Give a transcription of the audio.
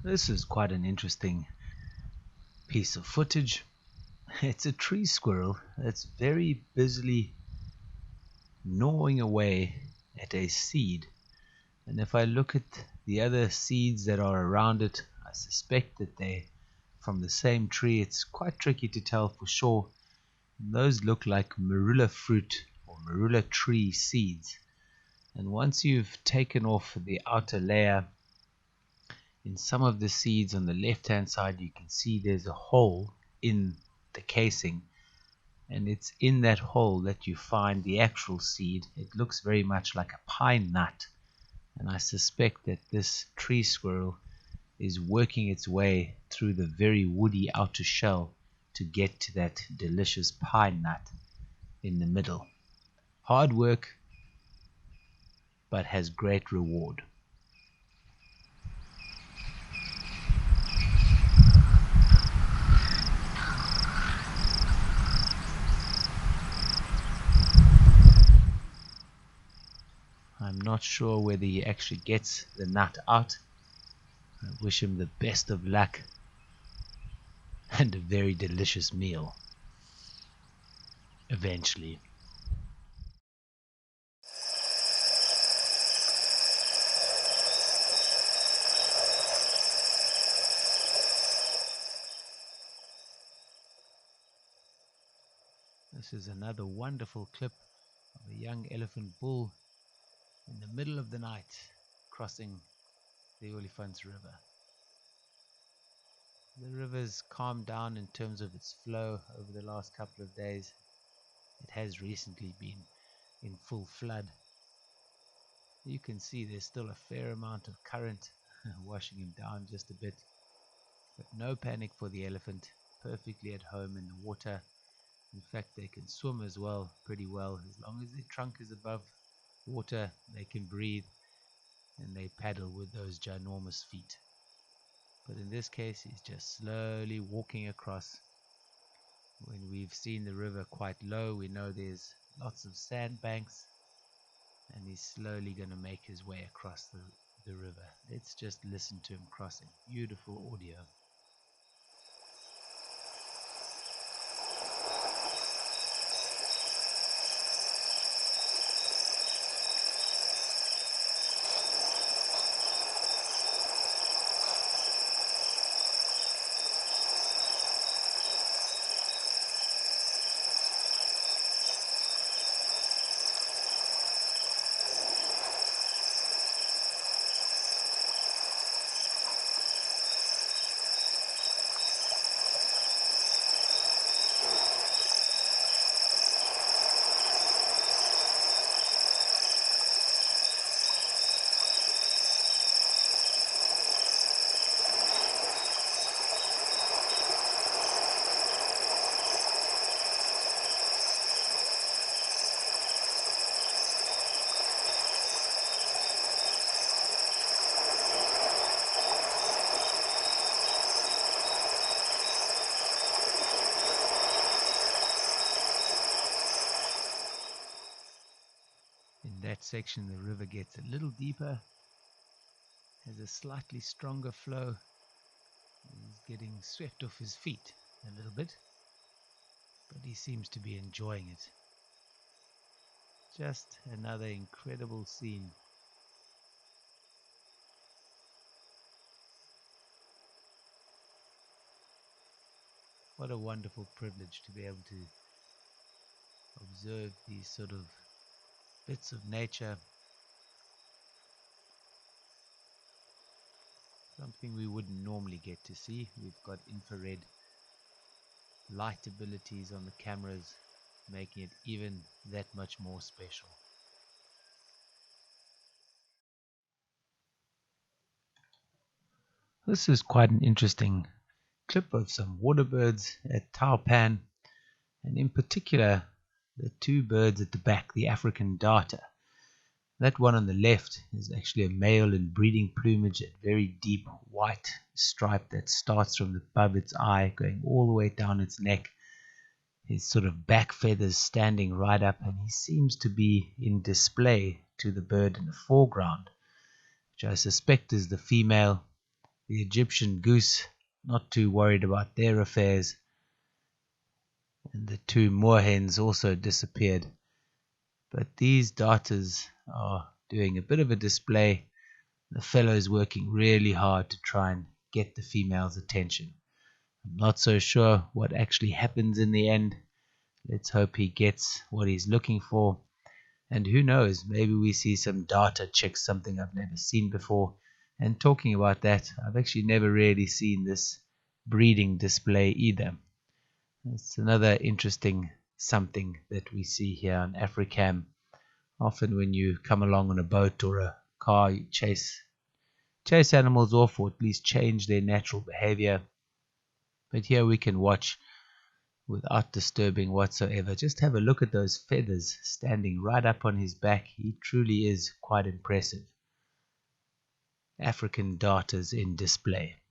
This is quite an interesting piece of footage. It's a tree squirrel that's very busily gnawing away at a seed. And if I look at the other seeds that are around it, I suspect that they're from the same tree. It's quite tricky to tell for sure. And those look like marula fruit or marula tree seeds. And once you've taken off the outer layer, in some of the seeds on the left hand side you can see there's a hole in the casing, and it's in that hole that you find the actual seed. It looks very much like a pine nut, and I suspect that this tree squirrel is working its way through the very woody outer shell to get to that delicious pine nut in the middle. Hard work, but has great reward. I'm not sure whether he actually gets the nut out. I wish him the best of luck and a very delicious meal eventually. This is another wonderful clip of a young elephant bull in the middle of the night crossing the Olifants River. The river's calmed down in terms of its flow over the last couple of days. It has recently been in full flood. You can see there's still a fair amount of current washing him down just a bit. But no panic for the elephant, perfectly at home in the water. In fact, they can swim as well, pretty well. As long as their trunk is above water, they can breathe, and they paddle with those ginormous feet. But in this case, he's just slowly walking across. When we've seen the river quite low, we know there's lots of sandbanks, and he's slowly going to make his way across the river. Let's just listen to him crossing. Beautiful audio. In that section, the river gets a little deeper, has a slightly stronger flow. He's getting swept off his feet a little bit, but he seems to be enjoying it. Just another incredible scene. What a wonderful privilege to be able to observe these sort of bits of nature. Something we wouldn't normally get to see. We've got infrared light abilities on the cameras, making it even that much more special. This is quite an interesting clip of some water birds at Taupan, and in particular the two birds at the back, the African darter. That one on the left is actually a male in breeding plumage, a very deep white stripe that starts from above its eye going all the way down its neck. His sort of back feathers standing right up, and he seems to be in display to the bird in the foreground, which I suspect is the female, The Egyptian goose, not too worried about their affairs. And the two moorhens also disappeared. But these darters are doing a bit of a display. The fellow's working really hard to try and get the female's attention. I'm not so sure what actually happens in the end. Let's hope he gets what he's looking for. And who knows, maybe we see some darter chicks, something I've never seen before. And talking about that, I've actually never really seen this breeding display either. It's another interesting something that we see here on Africam. Often when you come along on a boat or a car, you chase animals off, or at least change their natural behavior. But here we can watch without disturbing whatsoever. Just have a look at those feathers standing right up on his back. He truly is quite impressive. African darters in display.